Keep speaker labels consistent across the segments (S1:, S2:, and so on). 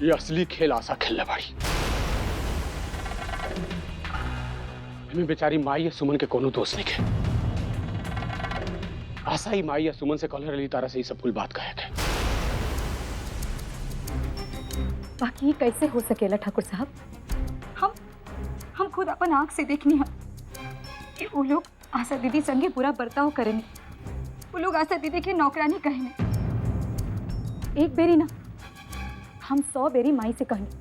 S1: ये असली खेल आशा खेलने बाड़ी। हमें बेचारी माई या सुमन के कोनो दोस्त नहीं के। आशा ही माई या सुमन से कॉलर रही तारा से ही सब कुल बात कहे के।
S2: बाकी ये कैसे हो सकेला ठाकुर साहब? हम खुद अपन आंख से देखनी है कि वो लोग आशा दीदी संगे बुरा बर्ताव करेंगे। वो लोग आशा दीदी के नौकरानी कहेंगे। एक बेरी ना, हम 100 बेरी माई से कहेंगे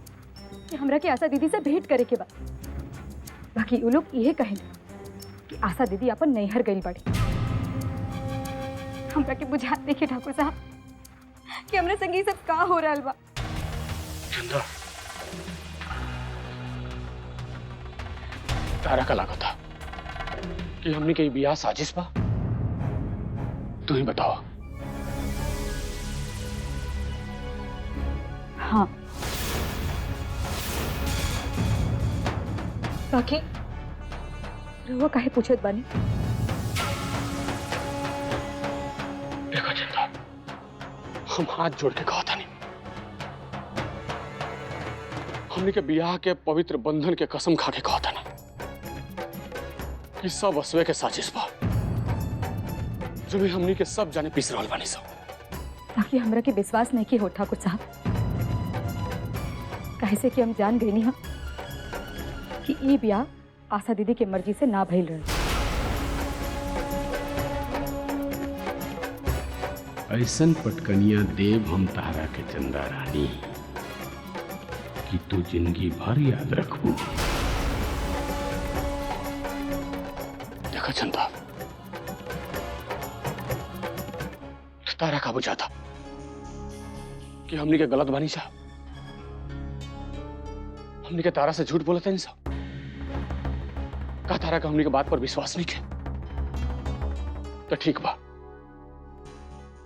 S2: कि हमरा के आशा दीदी से भेंट करे के बाद। बाकी वो लोग ये कहेंगे कि आशा दीदी अपन नैहर गई बड़ी। हमरा के बुझात देखे ठाकुर साहब कि हमरे संगी सब का हो रहा बा।
S1: चंदा, तारा का लागत था कि हमने कहीं बियाह साजिश बा। तू ही बताओ।
S2: हाँ, बाकी रहुआ काहे पूछत बानी?
S1: देखो चंदा, हम हाथ जोड़ के कहा था नहीं, हमने के बियाह के पवित्र बंधन के कसम खा के कहा था नहीं कि सब असवे के साजिश बा, जो भी हमने के सब जाने पीस रहल बानी सब।
S2: बाकी हमरा के विश्वास नहीं की हो ठाकुर साहब, कैसे कि हम जान गई नहीं हम कि ये ब्याह आशा दीदी के मर्जी से ना भइल रहे।
S1: ऐसन पटकनिया देव हम तारा के चंदा रानी कि तू जिंदगी भर याद रखबू। देखा चंदा, तारा का बुझा था कि हमने के गलत बानी सा, हमने के तारा से झूठ बोला था इंसान। का तारा का हमने के बात पर विश्वास नहीं किया तो ठीक बा।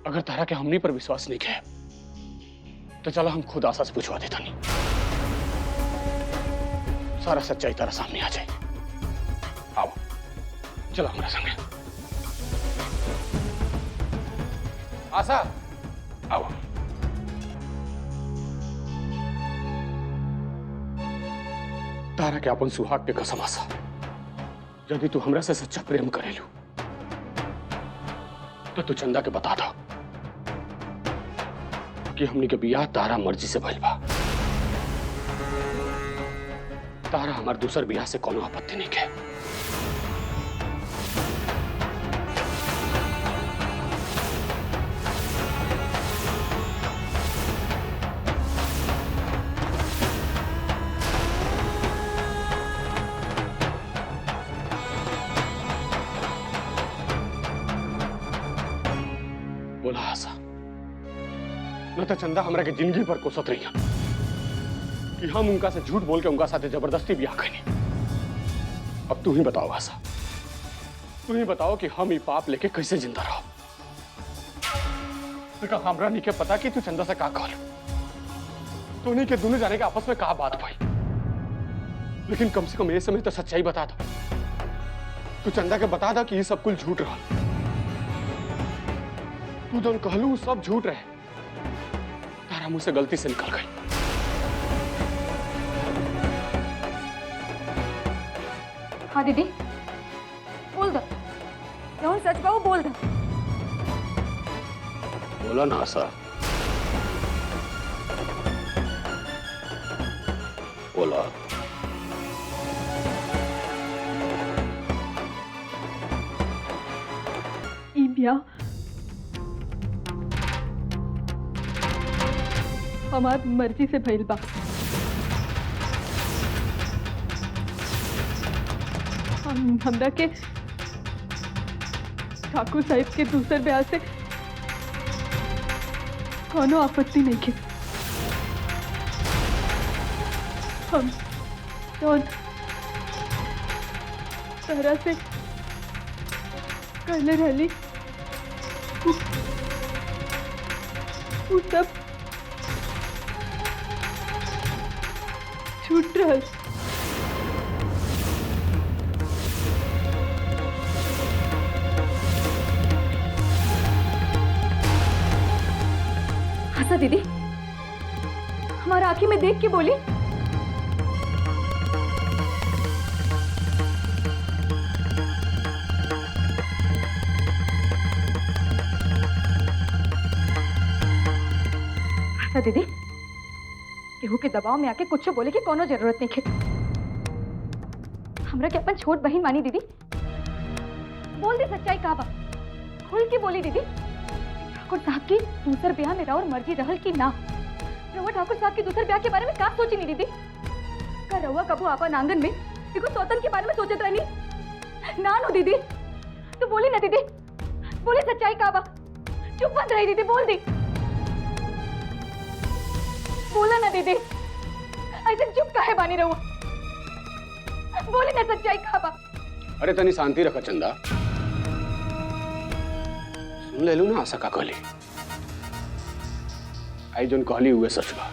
S1: अगर तारा के हमने पर विश्वास नहीं किया तो चलो हम खुद आशा से पूछवा देता नहीं, सारा सच्चाई तारा सामने आ जाए। आओ चलो हमारे संगे। आशा आओ। तारा के अपन सुहाग के कसम आशा, यदि तू हमरा से सच्चा प्रेम करेलू तो तू चंदा के बता दो कि हमनी के बियाह तारा मर्जी से भइल बा। तारा हमार दूसर बियाह से कोनो आपत्ति नहीं के। बोला आशा, न तो चंदा हमरा के जिंदगी पर कोसत रही है कि हम उनका से झूठ बोल के उनका साथे जबरदस्ती ब्याह करें। अब तू ही बताओ आशा, तू ही बताओ कि हम ये पाप लेके कैसे जिंदा रहो। तो हमरा नहीं के पता कि तू चंदा से का कहल, तो नहीं के दोनों जाने के आपस में कहा बात भाई। लेकिन कम से कम ये समय तो सच्चाई बता दो। तू चंदा के बता दो कि ये सब कुल झूठ रहा। तू जो कहलू सब झूठ रहे, तारा मुंह से गलती से निकल गई।
S2: हाँ दीदी, बोल दो, जौन सच बा वो बोल दो।
S1: बोला ना आशा, बोला।
S2: ई ब्याह हमार मर्जी से भइल बा। हमरा के ठाकुर साहिब के दूसर ब्याह से कोनो आपत्ति नहीं के। हम तो तरह से कहले रहली वो सब छूट रहल। आशा दीदी, हमारा आंखें आंखें में देख के बोली। आशा दीदी, केहू के दबाव में आके कुछ बोले की कोनो जरूरत नहीं है। हमरा के अपन छोट बहन मानी दीदी। बोल दे सच्चाई का बा, खुल के बोली दीदी। ठाकुर साहब की दूसर ब्याह में और मर्जी रहल की ना? रउआ ठाकुर साहब की दूसर ब्याह के बारे में का सोची नहीं दीदी? का रउआ कबू अपन आंगन में देखो सौतन के बारे में सोचत रहनी? ना नो दीदी, तो बोली ना दीदी, बोली सच्चाई का बा। चुप मत रही दीदी, बोल दी, बोला ना दीदी। ऐसे चुप काहे बानी रहुआ? बोली ना सच्चाई का बा।
S1: अरे तनी शांति रखा चंदा, सुन ले लू ना आशा का कहली। आई जोन कहली हुए सच बा।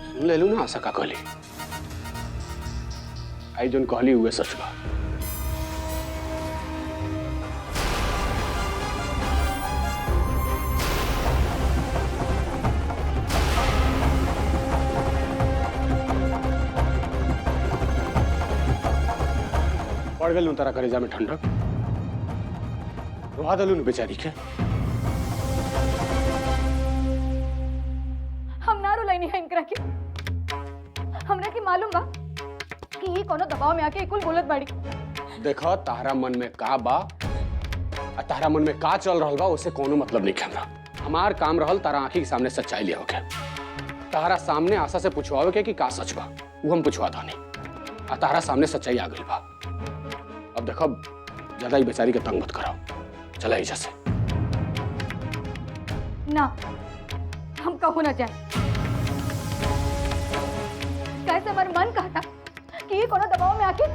S1: सुन ले लू ना आशा का कहली। आई जोन कहली हुए सच बा। पड़ गल तारा करेजा में ठंडक, रोहा दलू न बेचारी के।
S2: हम ना रुलाइनी है इनकरा के। हमरा के मालूम बा कि ये कोनो दबाव में आके कुल बोलत बाड़ी।
S1: देखो तारा मन में का बा आ तारा मन में का चल रहल बा उससे कोनो मतलब नहीं हमरा। हमार काम रहल तारा आंखी के सामने सच्चाई ले होके तारा सामने आशा से पूछवावे के कि का सच बा, वो हम पूछवा दानी आ तारा सामने सच्चाई आ गई बा। अब देखो ज्यादा ही बेचारी के तंग मत कराओ, चला एजा से।
S2: ना, हम कहू ना जाए। कैसे हमार मन कहता कि ये कोनो दबाव में आके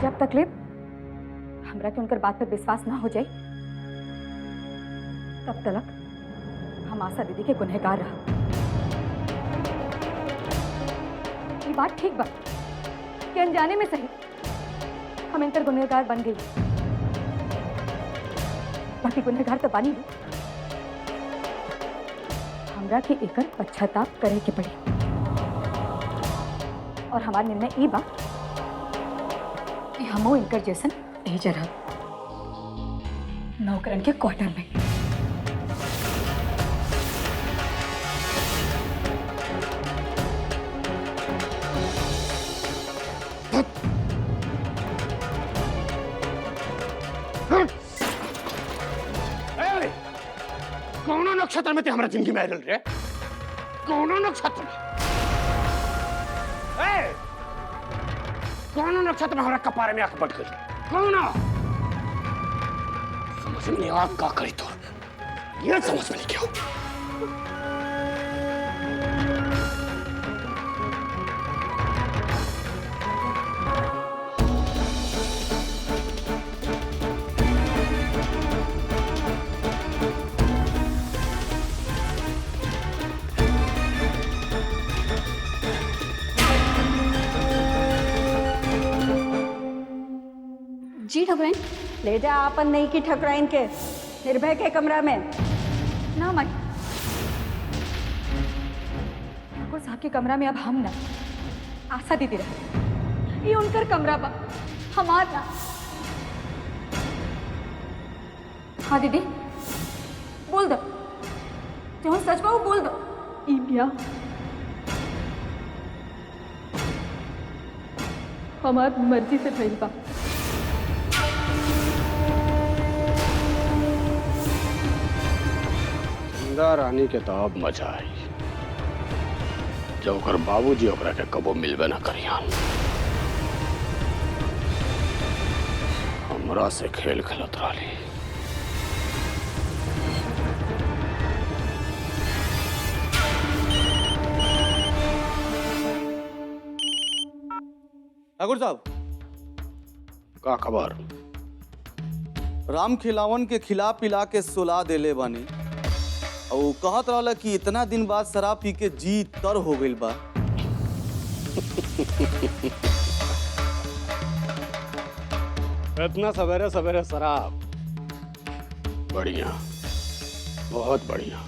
S2: जब तक ले हमरा के उनकर बात पर विश्वास ना हो जाए तब तक हम आशा दीदी के गुनहगार रहा। ये बात ठीक बा कि अनजाने में सही हम इनकर गुनहगार बन गई, बाकी गुनहगार तो बानी लो। हमरा के एकर पश्चाताप करे के पड़ी और हमार निर्णय ई बा कि हमो इनकर जैसन भेज रहा नौकरन के क्वार्टर में।
S1: कौन नक्षत्र में ते हमारा जिंदगी में आयल रे? कौन नक्षत्र में? कौन नक्षत्र में हमारा कपारे में आंख पट गई? कौन? समझ में नहीं आ का करी तो ये समझ में नहीं क्या।
S3: जी ठकुराइन, ले जा आपन नहीं की ठकुराइन के निर्भय के कमरा में।
S2: ना माई, ठाकुर साहब के कमरा में अब हम ना, आशा दीदी रहे। ये उनकर कमरा बा, हमार ना। हाँ दीदी, बोल दो, जो सच बा वो बोल दो। ई बिया हमार मर्जी से भइल बा।
S1: रानी के तो अब मजा आई जब ओकर बाबूजी ओकरा के कबो मिलबे ना करियान। हमरा से खेल खेलत रही।
S4: ठाकुर साहब,
S1: का खबर?
S4: राम खिलावन के खिला पिला के सुला देले बानी और उ कहत रहला कि इतना दिन बाद शराब पी के जी तर हो गइल बा।
S1: इतना सवेरे सवेरे शराब? बढ़िया, बहुत बढ़िया।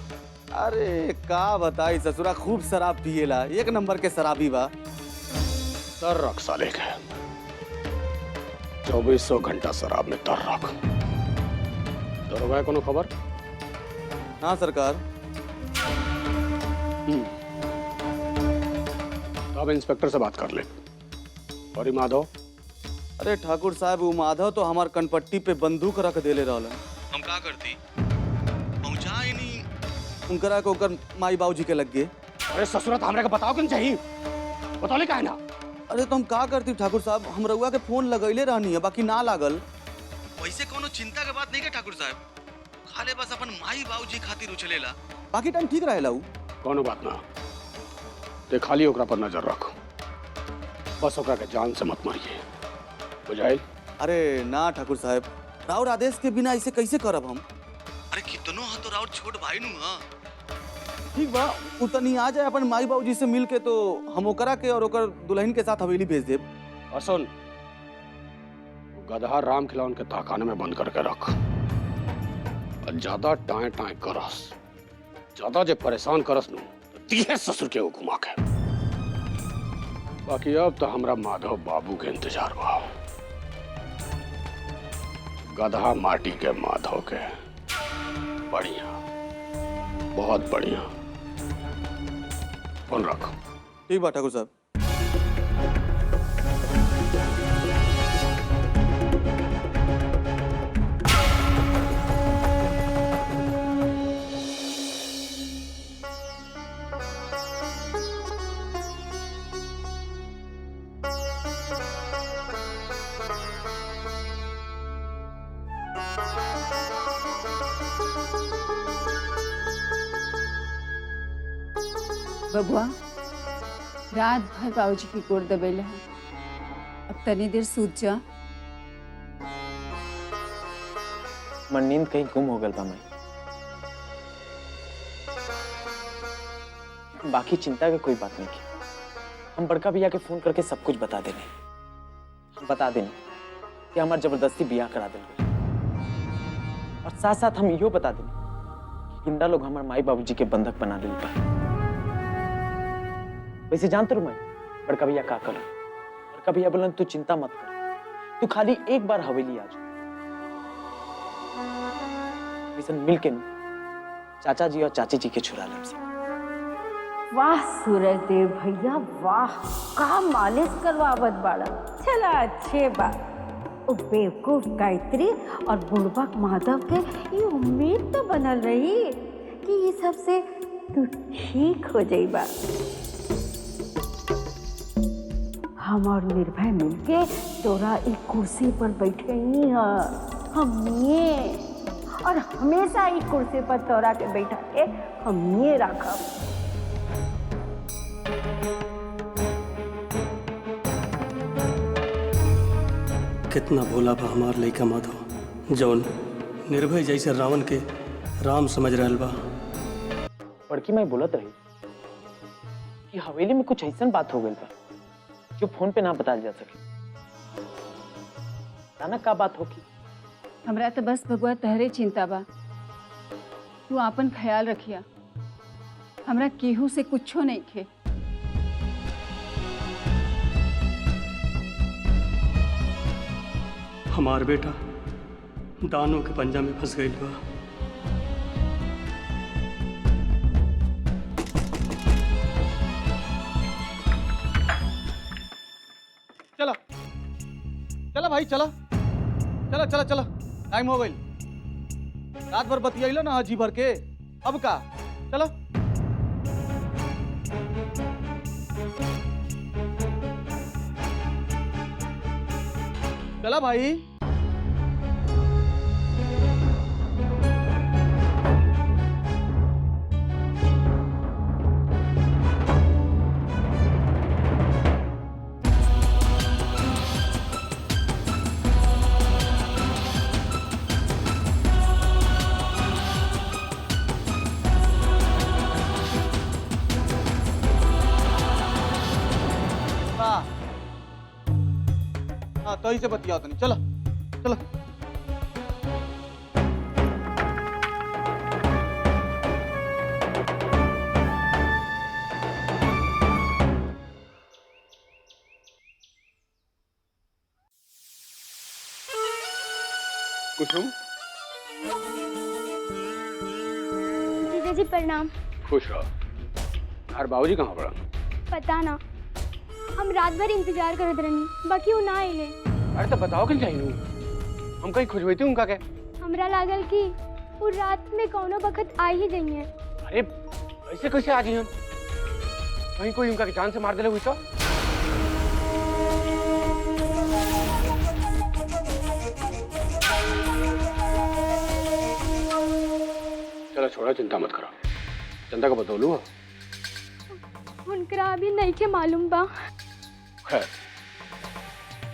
S4: अरे का बताई ससुरा, खूब शराब पिएला, एक नंबर के शराबी बा।
S1: तर रख साले के, 2400 घंटा शराब में तर रख। दरोगा कोनो खबर?
S4: हाँ सरकार।
S1: तो अब इंस्पेक्टर से बात कर ले। और माधव?
S4: अरे ठाकुर साहब, वो माधव तो हमार कनपट्टी पे बंदूक रख देले रहलन। हम का करती, पहुंचा ही नहीं उनकरा को ओकर माई बाबूजी के लग गए।
S1: अरे ससुरा तो हमरा के बताओ क्यों चाहिए? बतौले काहे ना?
S4: अरे तो हम का करती ठाकुर साहब, हम रउआ के फोन लगैले रहनी है, बाकी ना लागल। वैसे कोनो चिंता के बात नहीं है ठाकुर साहब, खाले बस अपन माई बाबूजी खातिर उछलेला, बाकी टाइम ठीक रहेला। उ
S1: कोनो बात ना, ते खाली ओकरा पर नजर रख, बस ओकरा के जान से मत मारिए, बुझाइल?
S4: अरे ना ठाकुर साहब, राउर आदेश के बिना इसे कैसे करब हम? अरे कितनो हा तो राउर छोट भाई नु। हां ठीक बा, उतनी आ जाए अपन माई बाबूजी से मिल के, तो हम ओकरा के और ओकर दुल्हन के साथ हवेली भेज देब।
S1: और सुन, गधा राम खिलावन के ताकाने में बंद करके रख। और ज्यादा टाए टाए करस, ज्यादा जे परेशान करस नु तो तीहे ससुर के घुमा के। बाकी अब तो हमरा माधव बाबू के इंतजार बा। गधा माटी के माधव के। बढ़िया, बहुत बढ़िया। फोन रख।
S4: ठीक बा ठाकुर साहब।
S5: बबुआ, रात भर बाबूजी की गोर दबेले हैं, अब तनी देर सूत जा।
S6: मन नींद कहीं गुम हो गल बा मैं। बाकी चिंता के कोई बात नहीं की, हम बड़का भैया के फोन करके सब कुछ बता देने। हम बता देने कि हमार जबरदस्ती बियाह करा देंगे, और साथ साथ हम यो बता देने कि गुंडा लोग हमारे माई बाबूजी के बंधक बना दिल बा। वैसे जानते मैं बड़का भैया का कर, बड़का भैया बोलन तू चिंता मत कर, तू खाली एक बार हवेली आ जा। मिल के चाचा जी और चाची जी के छुड़ा ले हमसे।
S3: वाह सूरज देव भैया वाह, का मालिश करवावत बाड़ा। चला अच्छे बा। ओ बेवकूफ गायत्री और बुड़बक माधव के ये उम्मीद तो बनल रही कि ये सबसे तू ठीक हो जाइबा। हम और निर्भय मिलके तोरा एक कुर्सी पर बैठे ही हमने, और हमेशा एक कुर्सी पर तोरा के बैठा के हमने रखब।
S7: कितना भोला बा हमार लइका माधव, जौन निर्भय जैसे रावण के राम समझ रहल बा।
S6: बड़की माई बोलत रही कि हवेली में कुछ ऐसा बात हो गई बा जो फोन पे ना बताया जा सके। जाना का बात होगी?
S5: हमरा तो बस बबुआ तहरे चिंता बा, तू आपन ख्याल रखिया, हमरा केहू से कुछो नहीं खे।
S7: हमार बेटा दानों के पंजा में फंस गई बा।
S4: चला चला भाई, चला चला चला चला, टाइम हो गई। रात भर बतियाइलो ना जी भर के, अब का चला। चला भाई। सही से बतिया तनी चला चला।
S1: कुसुम,
S8: जीजा जी प्रणाम।
S1: खुश रहो। यार बाबूजी कहाँ पड़ा?
S8: पता ना, हम रात भर इंतजार करत रहनी, बाकी वो ना आइले।
S1: अरे तो बताओ कि चाहिए हम कहीं खुजबैती उनका के।
S8: हमरा लागल कि वो रात में कौनो वक्त आ ही जाइए।
S1: अरे ऐसे कैसे आ जी हम? कहीं कोई उनका के जान से मार दिले हुई तो? चलो छोड़ो, चिंता मत करो। चंदा को बतौलू हो?
S8: उनकरा अभी नहीं के मालूम बा।
S1: खैर,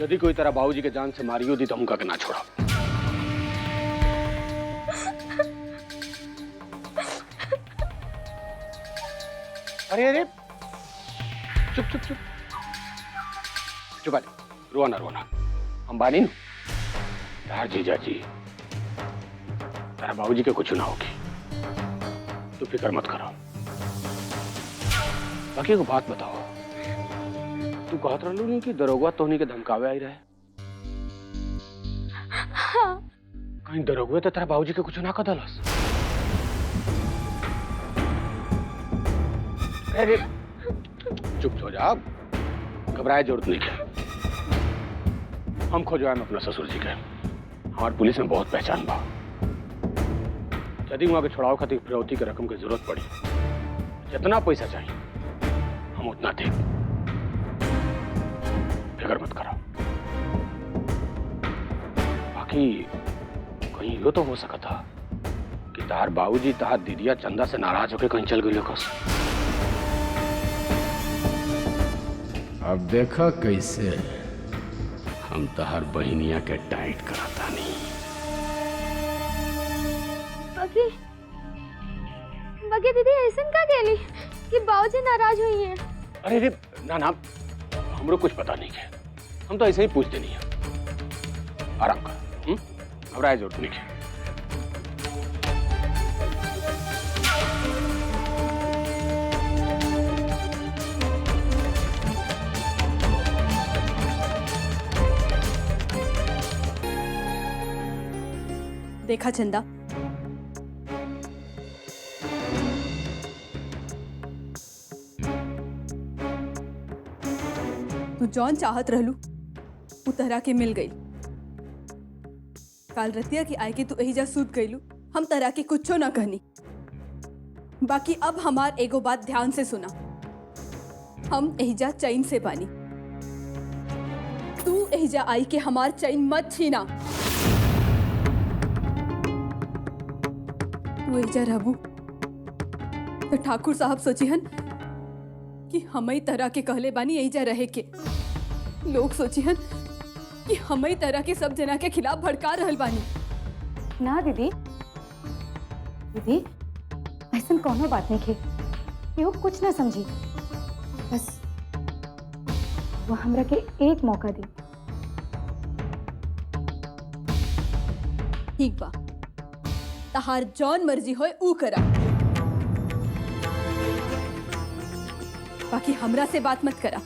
S1: यदि कोई तरह बाबूजी के जान से मारियो दी तो उनका के ना छोड़ा। अरे अरे चुप चुप चुप चुप, रोना रोना। हम बानी न यार जीजा जी, तेरा बाबूजी के कुछ ना होगी, तू फिक्र मत करो। बाकी को बात बताओ, तू कहत रहलू नहीं कि दरोगा तोहनी के धमकावे आई रहे?
S8: हाँ।
S1: कहीं दरोगे तो तेरा बाबूजी के कुछ ना कर दलस? अरे चुप हो जा, घबराए जरूरत नहीं है। हम खोजवाए अपना ससुर जी के, हमारे पुलिस में बहुत पहचान बा। यदि वहां के छुड़ाव खातिर फिरौती के रकम की जरूरत पड़ी, जितना पैसा चाहिए हम उतना दे। फिक्र मत करो। बाकी कहीं यो तो हो सका था कि तार बाबूजी तार दीदिया चंदा से नाराज होकर कहीं चल गई लोकस।
S9: अब देखा कैसे हम तहार बहनिया के टाइट कराता नहीं।
S8: बाकी बाकी दीदी ऐसा का कहली कि बाबूजी नाराज हुई हैं?
S1: अरे रे ना ना, हमरो कुछ पता नहीं है, हम तो ऐसे ही पूछते नहीं है। आराम कर, घबराए जरूरत नहीं है।
S10: देखा चंदा, तू जौन चाहत रहलू उ तरह के मिल गई। काल रतिया की आय के तू एहिजा सूत गईलू, हम तरह के कुछो ना कहनी। बाकी अब हमार एगो बात ध्यान से सुना, हम एहिजा चैन से बानी। तू एहिजा आई के हमार चैन मत छीना। तू एहिजा रहबू तो ठाकुर साहब सोचिहन कि हमई तरह के कहले बानी एहिजा रहे के। लोग सोचिहन कि हमई तरह के सब जना के खिलाफ भड़का रहल बानी।
S2: ना दीदी, दीदी ऐसा कोनो बात नहीं खे, केहू कुछ ना समझी। बस वो हमरा के एक मौका दी।
S10: ठीक बा, तहार जौन मर्जी होए ऊ करा। बाकी हमरा से बात मत करा।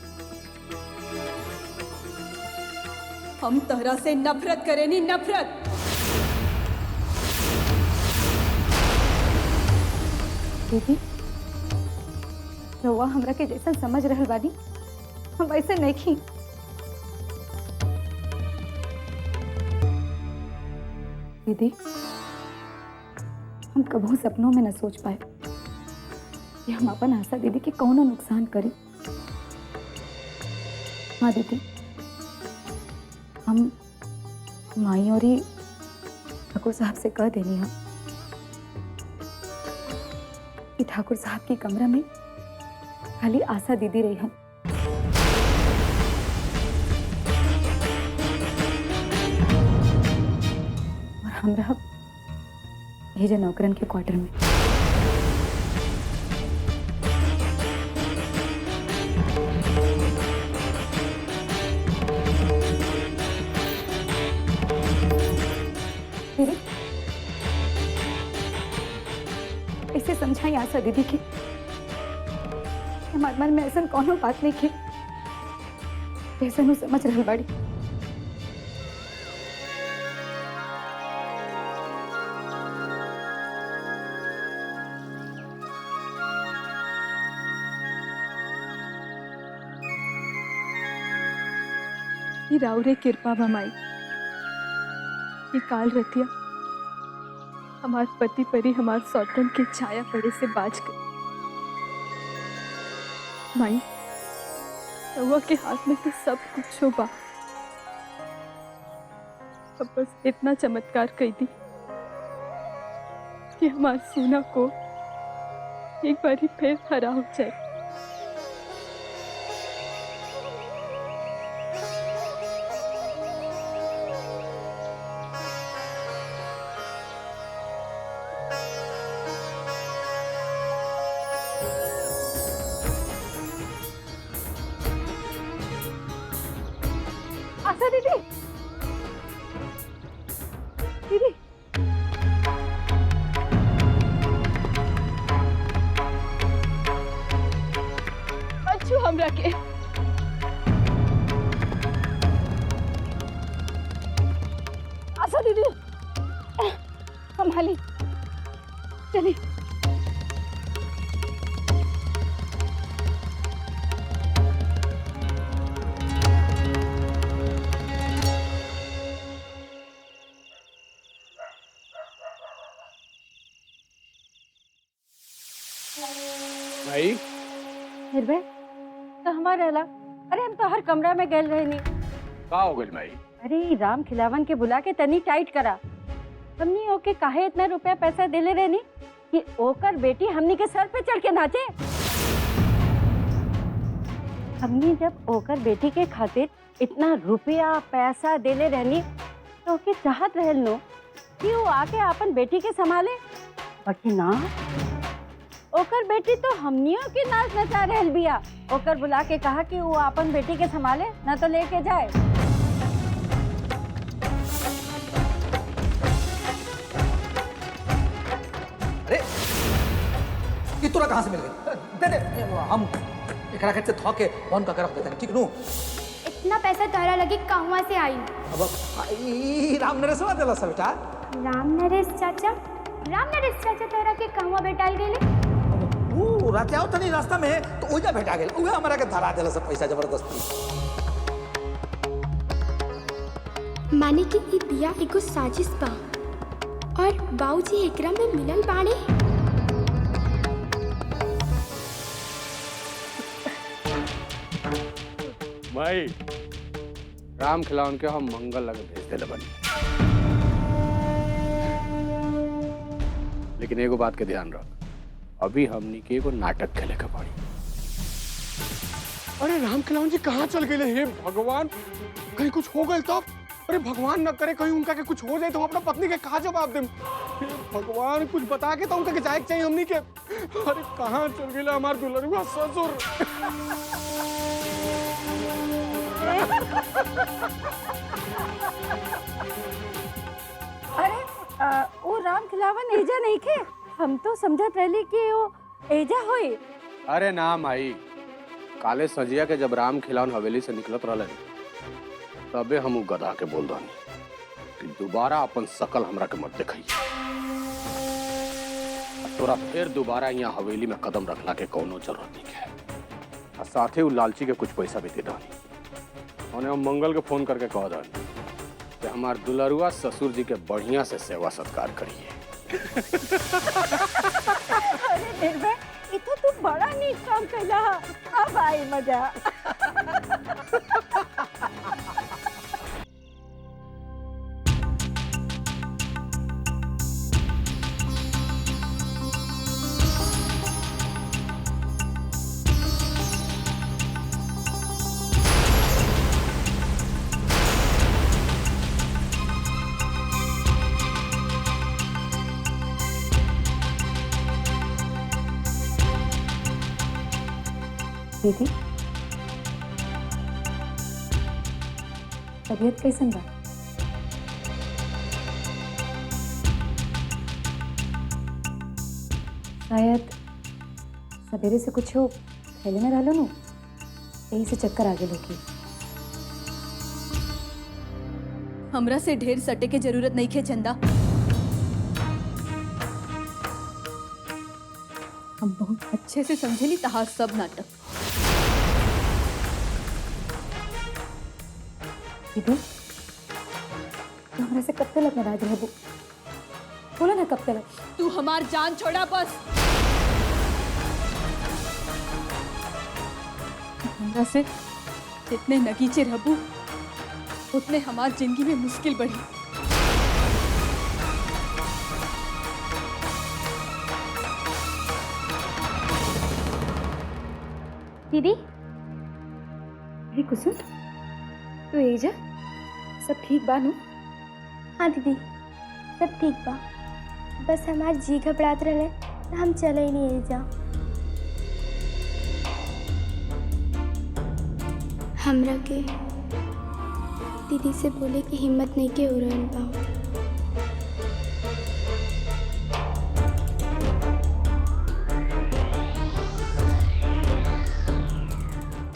S10: हम तहरा से नफरत करेनी, नफरत।
S2: दीदी रउआ हमरा के जैसा समझ रहल बानी, हम वैसे नहीं खी। दीदी हम कभी सपनों में न सोच पाए कि हम अपन आशा दीदी के कौनो नुकसान करी। हाँ दीदी, हम माई और ठाकुर साहब से कह देनी हम कि ठाकुर साहब की कमरा में खाली आशा दीदी रही हम। और हम रह ये जो नौकरन के क्वार्टर में। कैसे समझाई आशा दीदी के हमारे मन में ऐसा कोनो बात नहीं की कैसे नु समझ रही बाड़ी।
S10: ये राउरे कृपा बमाई ये काल रतिया हमार पति परी हमार सौतन के छाया पड़े से बाज गए। माई रउआ के हाथ में तो सब कुछ हो बा, अब बस इतना चमत्कार कर दी कि हमार सोना को एक बारी फिर हरा हो जाए।
S2: आशा दीदी दीदी
S10: अच्छू हमरा के
S2: आशा दीदी संभाली चलिए।
S1: भाई
S3: निर्भय तो हमारे अला अरे हम तो हर कमरा में गए रहे नहीं।
S1: का हो गई भाई?
S3: अरे राम खिलावन के बुला के तनी टाइट करा। हमनी ओके काहे इतना रुपया पैसा देले रहनी कि ओकर बेटी हमनी के सर पे चढ़ के नाचे। हमनी जब ओकर बेटी के खातिर इतना रुपया पैसा देले रहनी तो ओके चाहत रहल नो कि वो आके अपन बेटी के संभाले, बाकी ना ओकर बेटी तो हमनियों के नाच नचा रहल बिया। ओकर बुला के कहा कि वो अपन बेटी के संभाले ना तो लेके जाए।
S11: अरे ये तोरा कहाँ से मिल गई? दे दे हम एकरा के थो के फोन का रख देते हैं, ठीक नु?
S8: इतना पैसा तोहरा लगे कहवा से आई?
S11: अब ई राम नरेशवा देला सब बेटा।
S8: राम नरेश चाचा तोहरा के कहवा बेटाल गेले?
S11: ओ राजाओ तनी रास्ता में तो ओजा भेटा गेल, उहे हमरा के धरा देला सब पैसा जबरदस्ती।
S8: माने कि ई बिया एगो साजिश बा और बाबूजी एकरा में मिलल बाड़े।
S1: भाई राम खिलावन के हम मंगल लगे भेज दे बनी, लेकिन एगो बात के ध्यान रख, अभी हमनी के एगो नाटक खेले के पड़ी। अरे राम खिलावन जी कहाँ चल गए? हे भगवान, कहीं कुछ हो गए तब? अरे भगवान न करे कहीं उनका के कुछ हो जाए तो हम अपना पत्नी के कहा जवाब दें? हे भगवान, कुछ बता के तो उनका के जाए चाहिए हमनी के। अरे कहाँ चल गए हमार दुल्हनुआ ससुर?
S3: अरे वो राम खिलावन एजा नहीं खे, हम तो समझत रहली कि वो एजा होई।
S1: अरे ना माई, काले सजिया के जब राम खिलावन हवेली से निकलत रहले तबे हम गधा के बोल दनी कि दोबारा अपन शकल हमरा के मत दिखाई। तोरा फिर दोबारा यहाँ हवेली में कदम रखला के कोनो जरूरत नहीं है। और साथे उ लालची के कुछ पैसा भी दे दनी। उन्हें हम मंगल के फोन करके कह दनी कि हमार दुलरुआ ससुर जी के बढ़िया से सेवा सत्कार करिए।
S3: अरे निर्भय, ये तो तू बड़ा नीक काम कैला। अब आई मजा।
S2: दीदी तबीयत कैसन बा? शायद सवेरे से कुछ हो खेले में रहलो नु, यही से चक्कर आगे लोगी।
S10: हमरा से ढेर सटे के जरूरत नहीं खे चंदा। हम बहुत अच्छे से समझेली तहार सब नाटक।
S2: दीदी तो हमरा से कब तक नाराज रहबू? बोला ना कब तक?
S10: तू हमार जान छोड़ा बस। हमरा से जितने नगीचे रहबू उतने हमार जिंदगी में मुश्किल बढ़ी।
S8: दीदी
S2: अरे कुसुम तू ए जा, सब ठीक बा नु?
S8: हाँ दीदी सब ठीक बा, बस हमार जी घबरात रहे तो हम चले ही नहीं जा। हमरा के दीदी से बोले कि हिम्मत नहीं के हो रहल बा।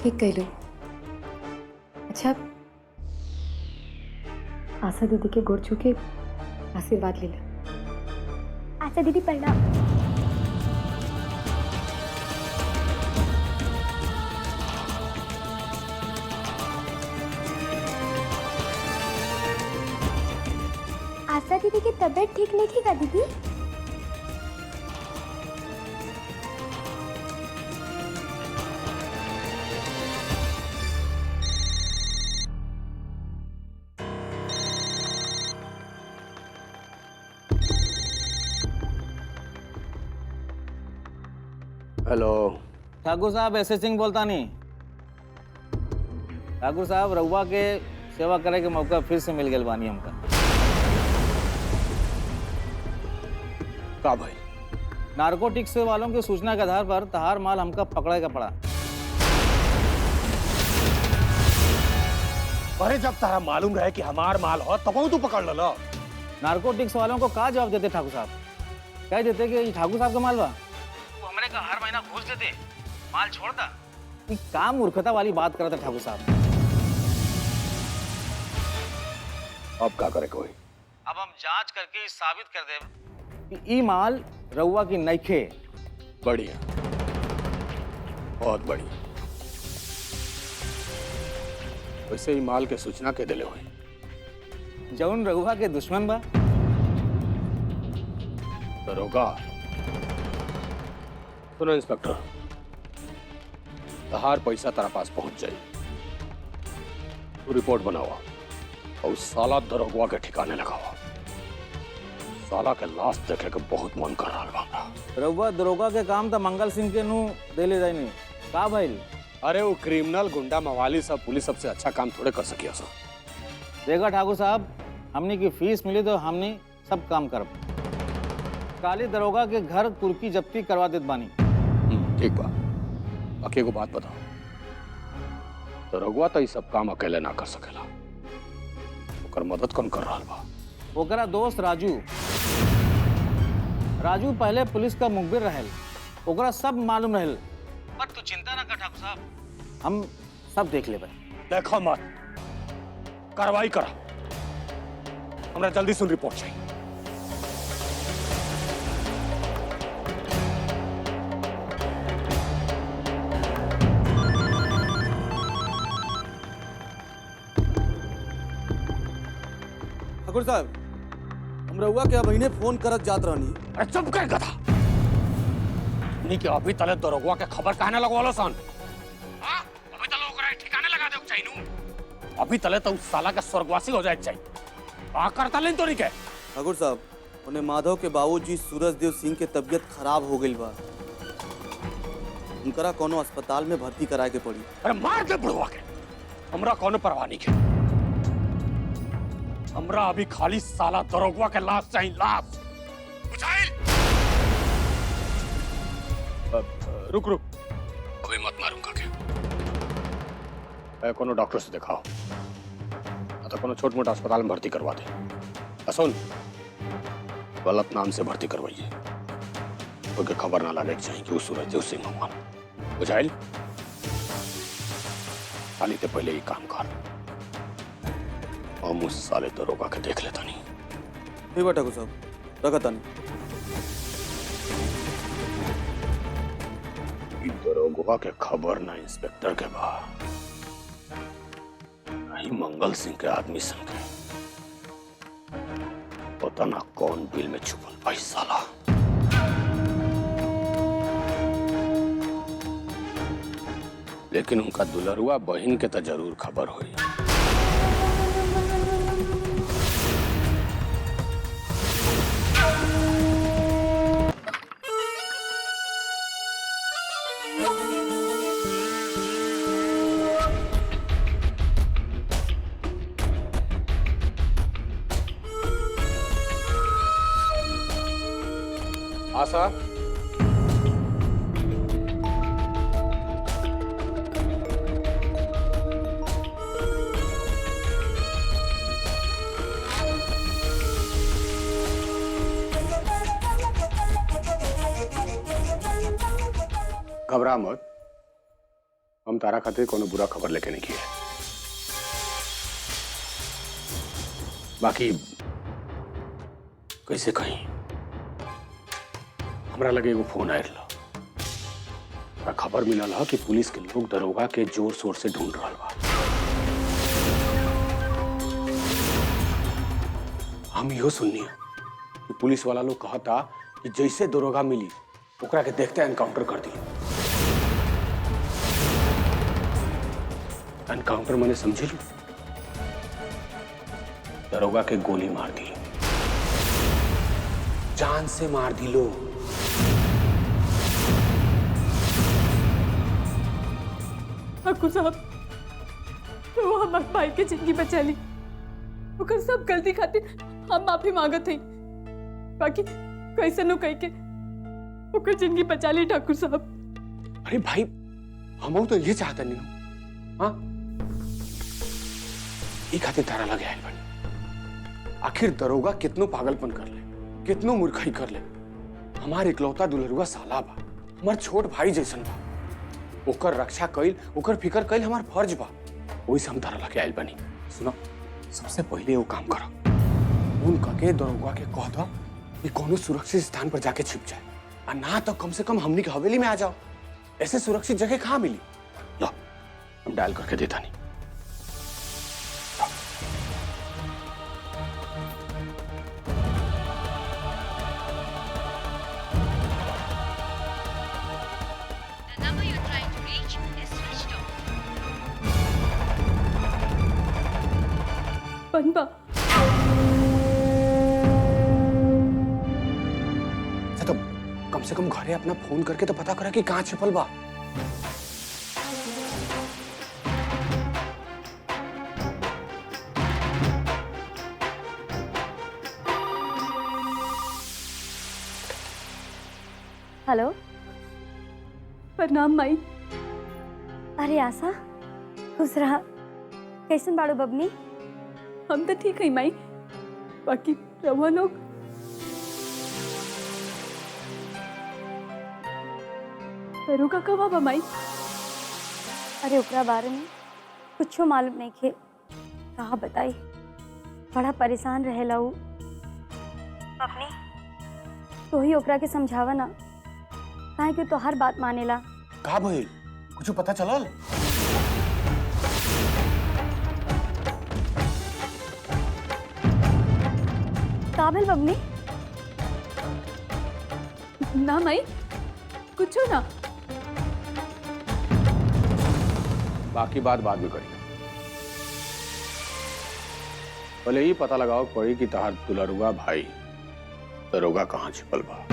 S2: ठीक कहलो। अच्छा आशा दीदी के गोड़ छू के आशीर्वाद ले ला।
S8: आशा दीदी प्रणाम। आशा दीदी की तबीयत ठीक नहीं थी का दीदी?
S1: हेलो
S12: ठाकुर साहब ऐसे सिंह बोलता नहीं। ठाकुर साहब रउआ के सेवा करे के मौका फिर से मिल गया बानी हमका।
S1: का भाई?
S12: नार्कोटिक्स वालों की सूचना के आधार पर तहार माल हमका पकड़े का पड़ा।
S1: अरे जब तारा मालूम रहे कि हमार माल हो तब तू पकड़ लो।
S12: नार्कोटिक्स वालों को का जवाब देते ठाकुर साहब? कह देते कि ये ठाकुर साहब का माल बा, वो हमने का हर महीना घूस देते, माल छोड़ता। ये का मूर्खता वाली बात करता ठाकुर साहब।
S1: अब क्या करे कोई?
S12: अब हम जांच करके साबित कर दे कि ई माल रउआ की नइखे।
S1: बढ़िया, बहुत बढ़िया। वैसे ही माल के सूचना के दिले हुए
S12: जौन रउआ के दुश्मन बा।
S1: दरोगा सुनो इंस्पेक्टर, तहार पैसा तारा पास पहुंच जाए, तू रिपोर्ट बनावा और उस साला दरोगा के ठिकाने लगावा। साला के लाश देखे के बहुत मन कर रहा बा।
S12: रउआ दरोगा के काम तो मंगल सिंह के नू दे ले जाए नहीं का भइल?
S1: अरे वो क्रिमिनल गुंडा मवाली सब पुलिस सबसे अच्छा काम थोड़े कर सकिया सर।
S12: देखा ठाकुर साहब, हमने की फीस मिली तो हमने सब काम कर। काली दरोगा के घर कुर्की जब्ती करवा देत बानी।
S1: ठीक बा, बाकी को बात बताओ, दरोगा तो ये सब काम अकेले ना कर सकेला, ओकर मदद कौन कर रहा बा?
S12: ओकरा दोस्त राजू। राजू पहले पुलिस का मुखबिर रहल, ओकरा सब मालूम रहल। पर तू चिंता ना कर ठाकुर साहब, हम सब देख लेबे।
S1: देखो मत, कार्रवाई करा, हमरा जल्दी सुन रिपोर्ट चाहिए।
S4: ठाकुर साहब, हम रउआ के अब इन्हें फोन करत जात रहनी।
S1: अरे चुप कर गधा, नहीं कि अभी तले दरोगा के खबर कहने लगवालो सन। हाँ? अभी तले ओकरा ठिकाने लगा दे चाहिए नू। अभी तले तो उस साला का स्वर्गवासी हो जाए चाहिए। का करता लेन तो नहीं के?
S4: ठाकुर साहब, उन्हें माधव के बाबूजी सूरजदेव सिंह के तबीयत खराब हो गई बा, उनकरा कोनो अस्पताल में भर्ती कराए के पड़ी।
S1: अरे मार दे बुढ़वा के, हमरा कोनो परवाह नहीं के। हमरा अभी खाली साला दरोगा के लाश चाहिए, लाश। बुझाइल? रुक रुक, अभी मत मारूंगा के। कोनो डॉक्टर से दिखाओ, तो कोनो छोट मोटा अस्पताल में भर्ती करवा दे। सुन, गलत नाम से भर्ती करवाइए, कोई के खबर ना लगे चाहिए कि वो सूरजदेव सिंह हुआ बुझाइल। खाली तो पहले ही काम कर, हम उस साले दरोगा के देख लेता नहीं।
S4: ठीक बा ठाकुर साहब, रखता नहीं।
S1: दरोगा के खबर ना इंस्पेक्टर के बा, नहीं मंगल सिंह के आदमी संग के, पता ना कौन बिल में छुपल भाई साला। लेकिन उनका दुलरुआ बहन के तो जरूर खबर हुई। आशा, घबरा मत, हम तारा खातिर कोनो बुरा खबर लेके नहीं किए। बाकी कैसे कहीं हमरा लगे एगो फोन आयल, खबर मिलल है कि पुलिस के लोग दरोगा के जोर शोर से ढूंढ रहा बा। हम यो सुननी है कि पुलिस वाला लोग कहता कि जैसे दरोगा मिली ओकरा के देखते एनकाउंटर कर दी। एनकाउंटर मैंने समझी लू, दरोगा के गोली मार दी, जान से मार दी लो।
S10: ठाकुर साहब, तो हमारे भाई के जिंदगी बचा ली, ओकर सब गलती खातिर हम माफी मांगत हई। बाकी कैसे नो कह के ओकर जिंदगी बचा ली ठाकुर साहब।
S1: अरे भाई, हम तो ये चाहते नहीं। हाँ, ये खातिर तारा लगे आयल बनी। आखिर दरोगा कितनो पागलपन कर ले, कितनो मूर्खाई कर ले, हमार इकलौता दुलरुआ साला बा, हमार छोट भाई जैसन बा। ओकर रक्षा कइल, ओकर फिकर कइल हमार फर्ज बा। वही से हम तारा लगे आयल बनी। सुनो, सबसे पहले वो काम करो, उनका के दरोगा के कह दो कि कोनो सुरक्षित स्थान पर जाके छिप जाए, और ना तो कम से कम हमनी के हवेली में आ जाओ। ऐसे सुरक्षित जगह कहाँ मिली? लो, हम डायल करके देता नहीं।
S10: बनबा
S1: तो कम से कम घरे अपना फोन करके तो पता करा कि कहाँ छिपल बा।
S2: हेलो,
S10: प्रणाम माई।
S2: अरे आशा, खुश रहा। कैसन बाड़ू बबनी?
S10: हम तो ठीक है माई, बाकी रवा लोग दरोगा कब आबा माई?
S2: अरे ओकरा बारे में कुछ मालूम नहीं खे, कहा बताई। बड़ा परेशान रहेला उ। बबनी, तो ही ओकरा के समझावा ना, काहे कि तो हर बात मानेला।
S1: का भइल? कुछ पता चलल?
S2: काबिल बबनी?
S10: ना माई, कुछ ना।
S1: बाकी बात बाद में करिए। पहले ही पता लगाओ पड़ी कि तहार दुलरुआ भाई दरोगा कहाँ छिपल बा।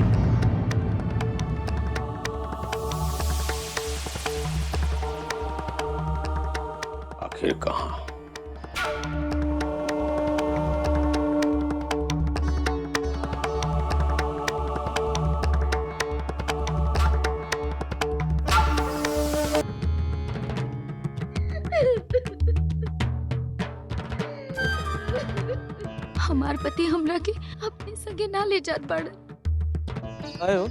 S1: आखिर कहाँ?
S8: हमार पति हमरा के अपने संगे ना ले जात बाड़।
S4: आयो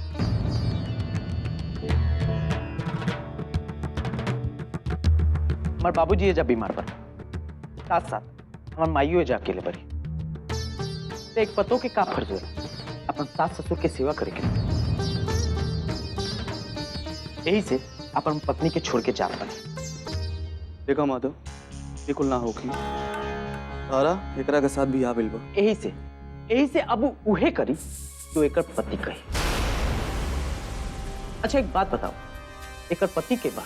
S6: हमारे बाबूजी जब बीमार पर साथ साथ हमारे माइयो जा अकेले पड़ी तो एक पतो के का फर्ज हो अपन सास ससुर के सेवा करे के यही से अपन पत्नी के छोड़ के जात बने।
S4: देखा माधव बिल्कुल ना होगी तारा एकरा के साथ भी आ बिल बा।
S6: यही से अब उहे करी तो एकर पति कही। अच्छा एक बात बताओ, एकर पति के बा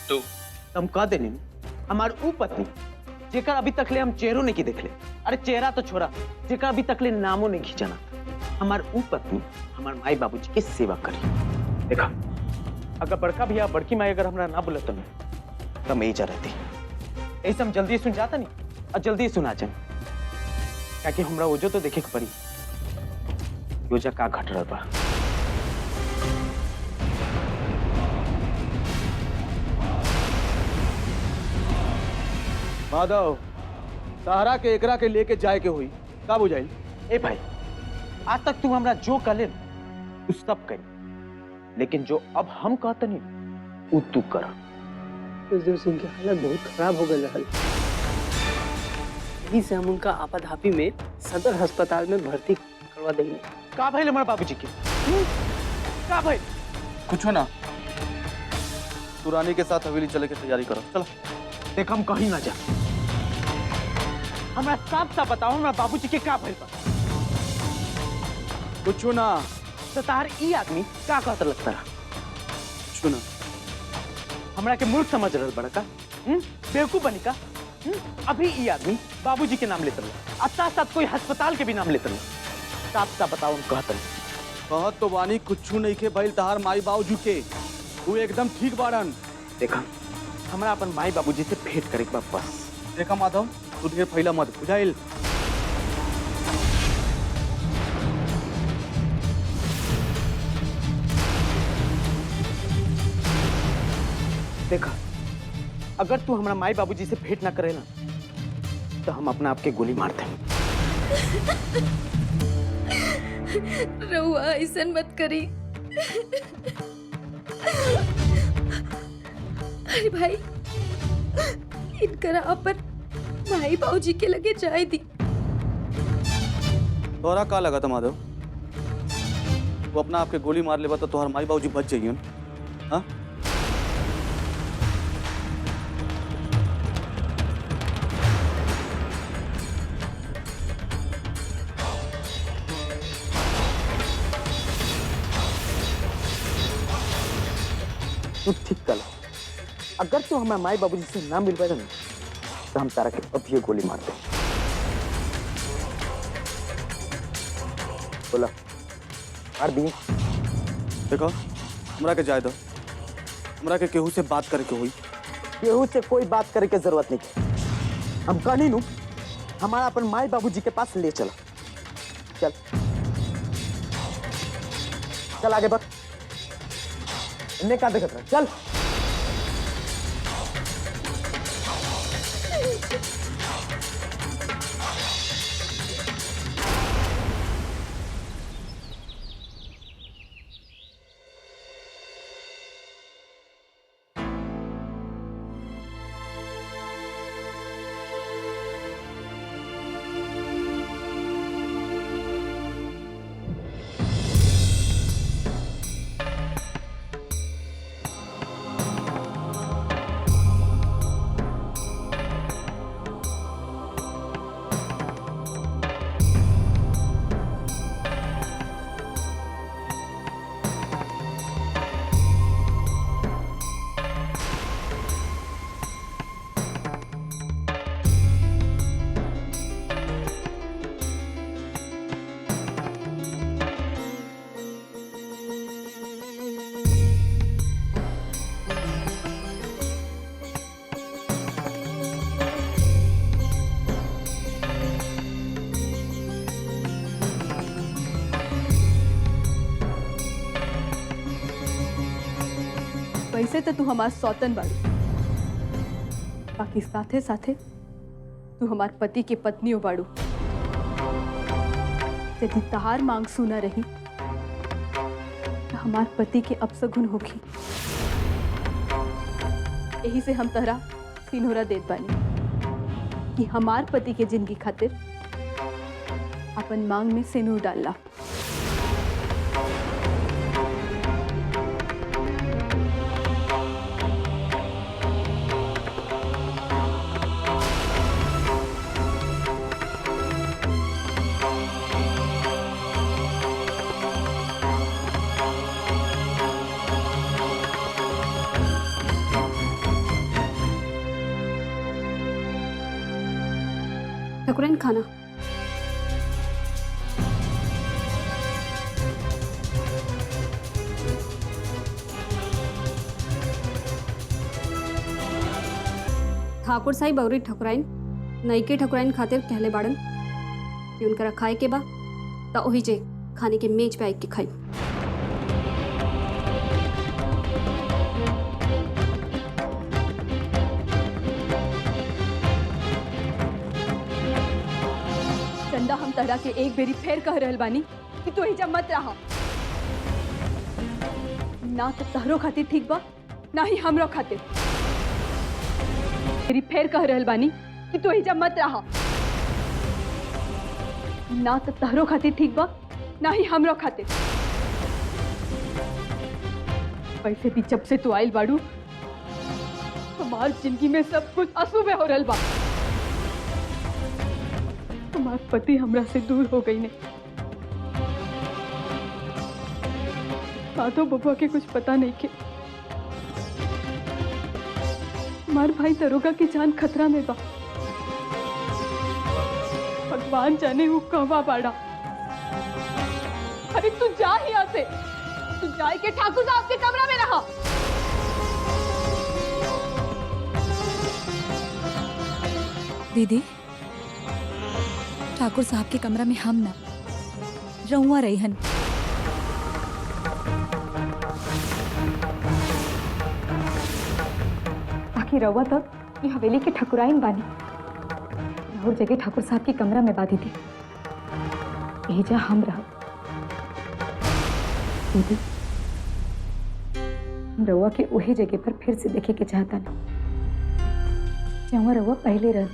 S6: तो तुम कह देनी हमार ऊ पत्नी जेकर अभी तक ले हम चेहरों नहीं की देख ले, अरे चेहरा तो छोड़ा जेकर अभी तक ले नामों नहीं खींचना, हमार ऊ पत्नी हमार माई बाबूजी के सेवा करी। देखा अगर बड़का भैया बड़की माई अगर हमरा ना बोलत तो मैं ही जा रहती, ऐसे हम जल्दी सुन जाता नहीं और जल्दी सुना जाए क्या कि हमरा ओजो तो देखे के पड़ी योजा का घट रहा बा।
S4: माधव तारा के एकरा के लेके जाए के हुई का बुझाई?
S6: ए भाई आज तक तू हमरा जो कहले तू सब कही, लेकिन जो अब हम कहते नहीं वो तू कर।
S7: देव सिंह की हालत बहुत खराब हो गई रहल, यही से हम उनका आपाधापी में सदर अस्पताल में भर्ती करवा देंगे।
S6: का भाई हमारे बाबूजी के का भाई?
S4: कुछ ना, तू रानी के साथ हवेली चले के तैयारी करो। चलो
S6: देख हम कहीं ना जा, हमरा साफ साफ बताओ हमरा बाबूजी के का भइल बा?
S4: कुछ ना
S6: तो तार ई आदमी का कहत लगता रहा?
S4: कुछ ना,
S6: हमरा के मूर्ख समझ रहल बड़ा का? बेवकूफ बनी का? अभी ई आदमी बाबूजी के नाम लेते रहा, साथ साथ कोई अस्पताल के भी नाम लेते रहा। साफ साफ बताओ हम कहत
S4: तो वानी कुछ नहीं के भइल तहार माई बाबूजी के, वो एकदम ठीक बाड़न।
S6: देखा हमरा अपन माई बाबूजी से भेंट करे के बा बस।
S4: देखा माधव तू ढेर फैला मत, बुझाइल?
S6: देखा अगर तू हमारा माई बाबूजी से भेंट ना करे ना तो हम अपना आपके गोली मार दें।
S10: रहुआ ऐसा मत करी। अरे भाई इनकरा अपन भाई बाबूजी के लगे जाए दी।
S4: तोरा का लगा था माधव? वो अपना आपके गोली मार लेबा तो तोहर माई बाबूजी बच जाइए। हाँ
S6: तू ठीक कर, अगर तू हमारे माई बाबूजी से ना मिल पाएगा ना तो हम तारा के अब ये गोली मार दे। बोला मार दिए।
S4: देखो हमरा के जाए दो, हमरा के केहू से बात करे के हुई।
S6: केहू से कोई बात करे के जरूरत नहीं, हम कहनी नू हमारा अपन माई बाबूजी के पास ले चला। चल चल आगे बढ़, इन्हें क्या दिक्कत है? चल
S10: वैसे तो तू हमार सौतन बाड़ी, बाकी साथे साथे तू हमार पति के पत्नी बाड़ू। यदि तहार मांग सुना रही तो हमार पति के अपसगुन होगी। यही से हम तहरा सिनोरा देत बानी कि हमार पति के जिंदगी खातिर अपन मांग में सिनूर डालला।
S13: ठाकुरन खाना। ठाकुर साहिब अउरी ठकुराइन नईके ठकुराइन खातिर कहले बाड़न कि उनकरा खाए के बा त ओही जे खाने के मेज पे आके के खाई।
S10: चंदा हम तहरा के एक बेरी फेर कह रहल बानी कि तू एजा मत रहा। ना तो तहरो खातिर ठीक बा ना ही हमरो खातिर। मेरी फेर कह रहल बानी कि तू एजा मत रहा। ना तो तहरो खातिर ठीक बा ना ही हमरो खातिर। वैसे भी जब से तू आइल बाड़ू हमार जिंदगी में सब कुछ अशुभ हो रहल बा। हमार पति हमरा से दूर हो गई ने। माधव बबुआ के कुछ पता नहीं के हमार भाई दरोगा की जान खतरा में बा। भगवान जाने वो कहवा बाड़ा। अरे तू जा यहाँ से, तू जाए के ठाकुर साहब के कमरा में रहा।
S2: दीदी ठाकुर साहब के कमरा में हम ना रहुआ रहीहन। बाकी रहुआ तक ये हवेली के ठकुराइन बानी और जगह ठाकुर साहब की कमरा में बाधी थी। यही जा हम रह दीदी हम रहुआ के वही जगह पर फिर से देखे के चाहता ना जहाँ रहुआ पहले रह।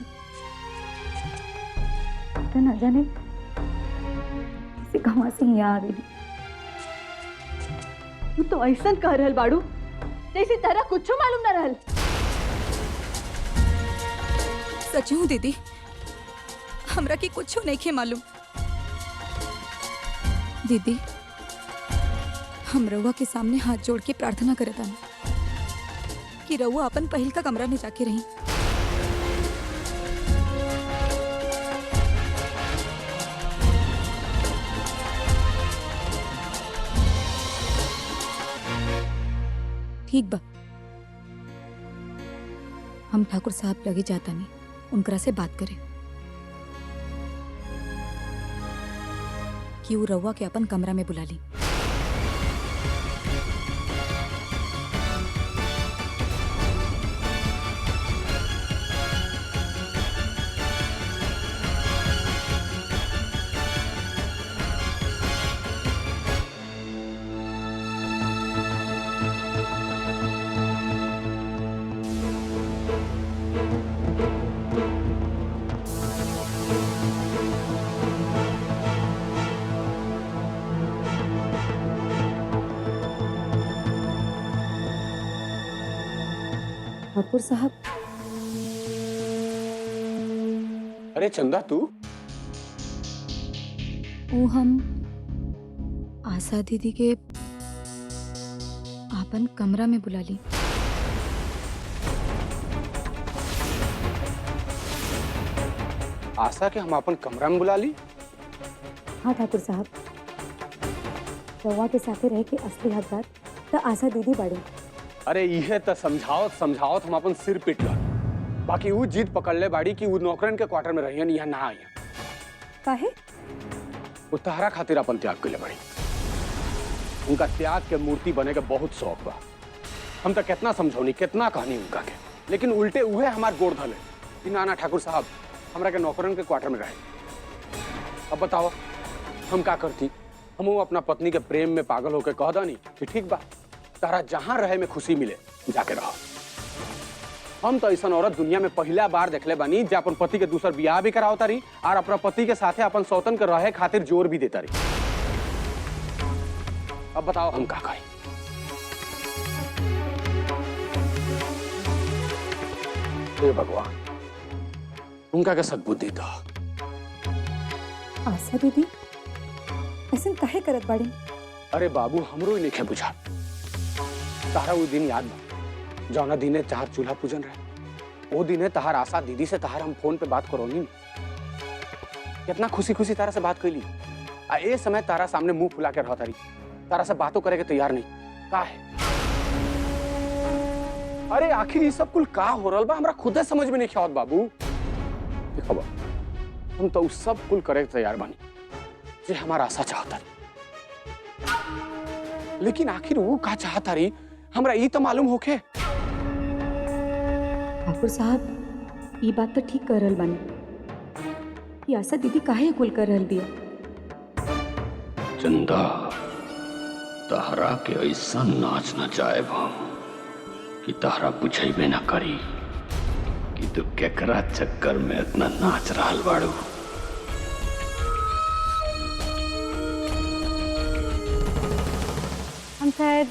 S2: तो ना जाने किसी कहाँ से यहाँ आ गई।
S10: तू तो ऐसा कह रहल बाड़ू जैसे तेरा कुछ मालूम ना रहल।
S2: सच हूँ दीदी हमरा की कुछ नहीं के मालूम। दीदी हम रउआ के सामने हाथ जोड़ के प्रार्थना करता कि रउआ अपन पहल का कमरा में जाके रही। ठीक बा हम ठाकुर साहब लगे जाता नहीं उनकरा से बात करें कि वो रउआ के अपन कमरा में बुला ली। ठाकुर साहब
S1: अरे चंदा तू
S2: वो हम आशा दीदी के आपन कमरा में बुला ली।
S1: आशा के हम अपन कमरा में बुला ली।
S2: हाँ ठाकुर साहब रउआ के साथे रह के असली हकदार तो आशा दीदी बाड़ी।
S1: अरे इहे तो समझावत समझावत हम अपन सिर पिट ला। बाकी वो जीत पकड़ ले बाड़ी कि वो नौकरन के क्वार्टर में रहियन यहाँ ना आइयन।
S2: काहे?
S1: वो तहरा खातिर अपन त्याग के ले बाड़ी। उनका त्याग के मूर्ति बने के बहुत शौक बा। हम तो कितना समझौनी कितना कहानी उनका के, लेकिन उल्टे उहे हमार गोड़ धले कि ना ठाकुर साहब हमरा के नौकरन के क्वार्टर में रहे। अब बताओ हम का करती? हम अपना पत्नी के प्रेम में पागल होकर कह दानी कि ठीक बा तारा जहां रहे में खुशी मिले जाके रहो। हम तो ऐसा औरत दुनिया में पहला बार देखले बानी जे अपन पति के दूसर बियाह भी करावता रही और अपना पति के साथे अपन सौतन के रहे खातिर जोर भी देता रही। अब बताओ हम का करें? हे भगवान, उनका के सद्बुद्धि दो।
S2: आशा दीदी ऐसे काहे करत बाड़ी?
S1: अरे बाबू, हमरो ही नहीं बुझा। तारा वो दिन याद बा जौना दिने चार चूल्हा पूजन रहे? वो दिने तहार आशा दीदी से तहार हम फोन पे बात करोनी, कितना खुशी खुशी तारा से बात कैली। आ ए समय तारा सामने मुंह फुला के रहता रही, तारा से बातों करे के तैयार नहीं। का है? अरे आखिर ये सब कुल का हो रहा बा? हमरा खुदे समझ में नहीं आवत बाबू। देखो बा, हम तो उस सब कुल करे के तैयार बानी जे हमारा आशा चाहता, लेकिन आखिर वो का चाहता रही हमरा ई तो मालूम होके।
S2: ठाकुर साहब ये बात तो ठीक कर रहल बानी कि आशा दीदी काहे कुल कर रहल बिया।
S9: चंदा, तहरा के ऐसा नाच नचाए हम कि तहरा पूछेबे न करी कि तू केकरा चक्कर में इतना नाच रहल बाड़ू।
S3: हम शायद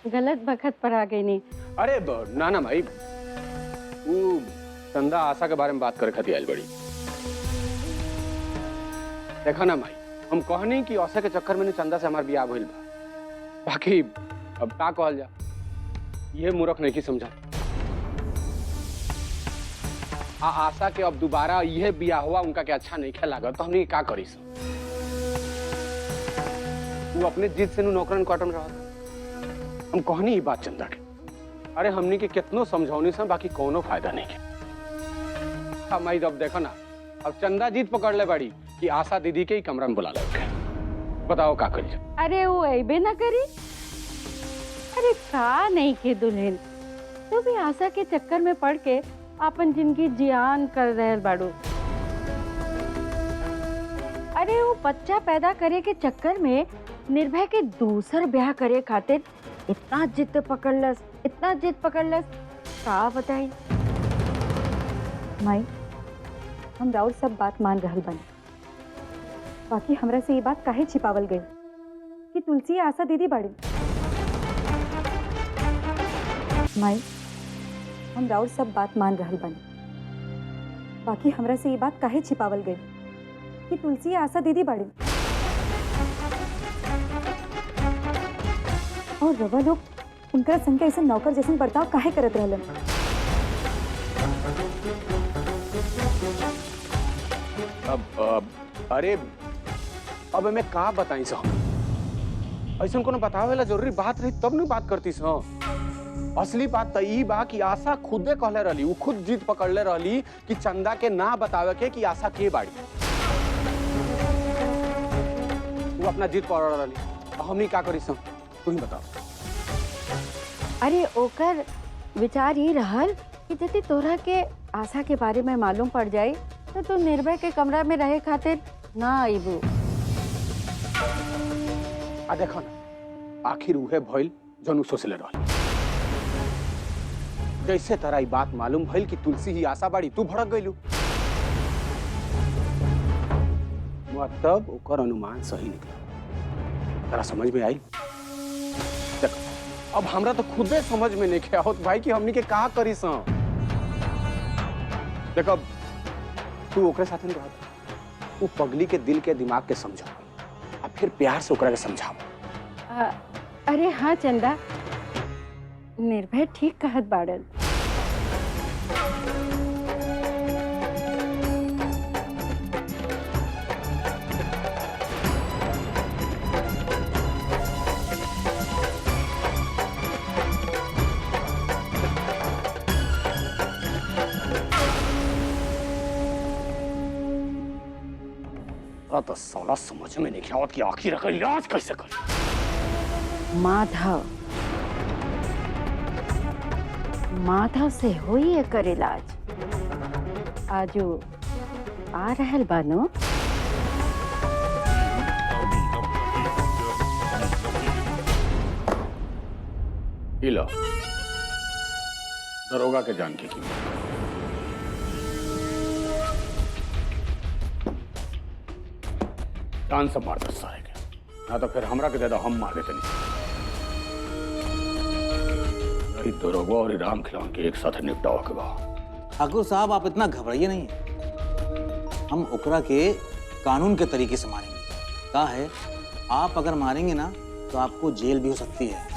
S3: गलत वक्त पर आ गई नहीं।
S1: अरे ना ना भाई, वो चंदा आशा के बारे में बात करे खातिर आइल बड़ी। देखा ना भाई, हम कहनी कि आशा के चक्कर में चंदा से हमार बियाह भइल बा। बाकी अब का कहल जा, ये मूर्ख नहीं की समझा। आशा के अब दोबारा यह बियाह हुआ उनका के अच्छा नहीं ख्याल लागत, तो हमने का करी सब? वो अपने जिद से नौकरन क्वार्टर में रहा। हम कहनी ही बात चंदा के, अरे हमनी के कितनो समझौनी से बाकी कोनो फायदा नहीं के। हमारी अब देखो ना, अब चंदा जीत पकड़ ले बड़ी कि आशा दीदी के ही कमरा में बुला ले। बताओ का करी?
S3: अरे वो ऐबे ना करी। अरे का नहीं के दुल्हन, तू भी आशा के चक्कर में पड़ के अपन जिंदगी जियान कर रहे बाड़ू। अरे वो बच्चा पैदा करे के चक्कर में निर्भय के दूसर ब्याह करे खातिर इतना जिद पकड़लस, इतना जिद पकड़लस, का बताई।
S2: माई, हम राउर सब बात मान रहल बानी, बाकी हमरा से ये बात काहे छिपावल गई कि तुलसी आशा दीदी बाड़ी। माई, हम राउर सब बात मान रहल बानी, बाकी हमरा से ये बात काहे छिपावल गई कि तुलसी आशा दीदी बाड़ी। और रवा लोग उनका संग ऐसे नौकर जैसे बर्ताव काहे करत रहलन।
S1: अरे अब मैं का बताई सो? ऐसा कोनो बतावेला जरूरी बात रही तब नहीं बात करती सो। असली बात तो ई बा कि आशा खुदे कहले रहली, वो खुद जिद पकड़ले रहली कि चंदा के ना बतावे के कि आशा के बाड़ी। वो अपना जिद पकड़ रहली, हमनी का करी सो? तू ही बताओ।
S3: अरे ओकर विचार ये रहल कि यदि तोरा के आशा के बारे में मालूम पड़ जाए तो तू निर्भय के कमरा में रहे खातिर ना आईबू।
S1: आ देखो ना, आखिर उहे भइल जनु सोचले रहल। जैसे तरह ई बात मालूम भइल कि तुलसी ही आशा बाड़ी, तू भड़क गइलू। मतलब ओकर अनुमान सही निकला। तेरा समझ में आई? देख, अब हमरा तो खुदे समझ में नहीं क्या होत भाई कि हमनी के का करी सा। देख, अब तू ओकरे साथे नहीं रहत, वो पगली के दिल के दिमाग के समझा, अब फिर प्यार से ओकरा के समझाओ।
S3: अरे हाँ चंदा, निर्भय ठीक कहत बाड़न।
S1: तो साला समझ में नहीं आवत कि आखिर एकर इलाज कैसे कर।
S3: माधव, माधव से होई एकर इलाज। आजू आ रहल बानो।
S1: इला दरोगा के जान की कीमत। जान से मार दस सारे के, ना तो फिर हमरा के दे दो, हम मार देते नहीं। दरोगा और राम खिलावन के एक साथ निपटावा के बा।
S11: ठाकुर साहब आप इतना घबराइए नहीं, हम ओकरा के कानून के तरीके से मारेंगे। कहा है आप अगर मारेंगे ना तो आपको जेल भी हो सकती है।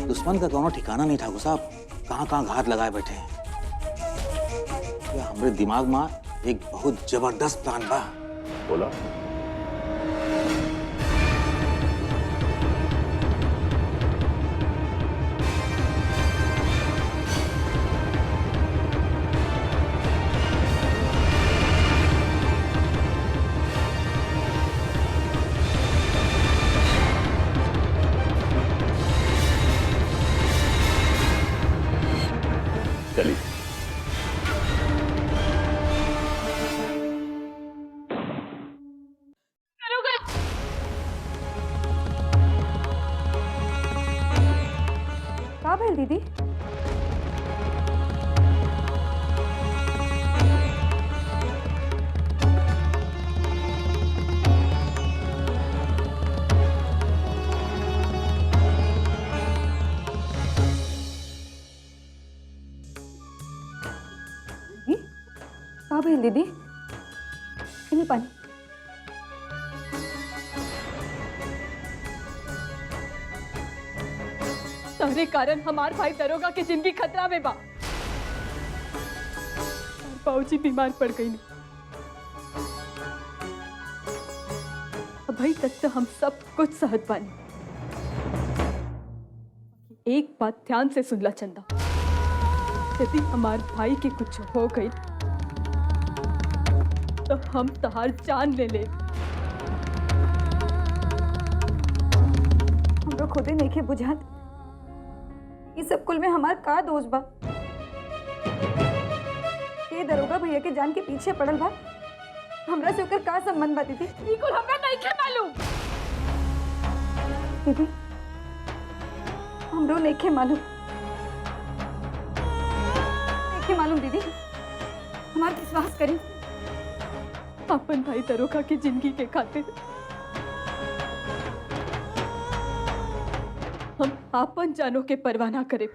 S11: दुश्मन का कोनो ठिकाना नहीं ठाकुर साहब, कहाँ कहाँ घात लगाए बैठे हैं। ये हमारे दिमाग में एक बहुत जबरदस्त प्लान बा।
S1: बोला। चलिए।
S2: का भेल दीदी? का भेल दीदी? इन्हीं पानी।
S10: तहरे कारण हमार भाई दरोगा के जिंदगी खतरा में बा। बाबूजी बीमार पड़ गई ने। अभी तक तो हम सब कुछ सहत बानी। एक बात ध्यान से सुन ला चंदा, यदि हमार भाई के कुछ हो गई तो हम तहार जान ले ले।
S2: हमरो खुदे नइखे बुझात ये सब कुल में हमार का दोष बा। ये दरोगा भैया के जान के पीछे पड़ल बा, हमरा से ओकर का संबंध बा दीदी?
S10: ई कुल हमरा नइखे मालूम।
S2: दीदी हमरो नइखे मालूम, नइखे मालूम दीदी, हमार विश्वास करी।
S10: अपन भाई दरोगा की जिंदगी के खातिर हम आपन जानों के परवाह ना करे।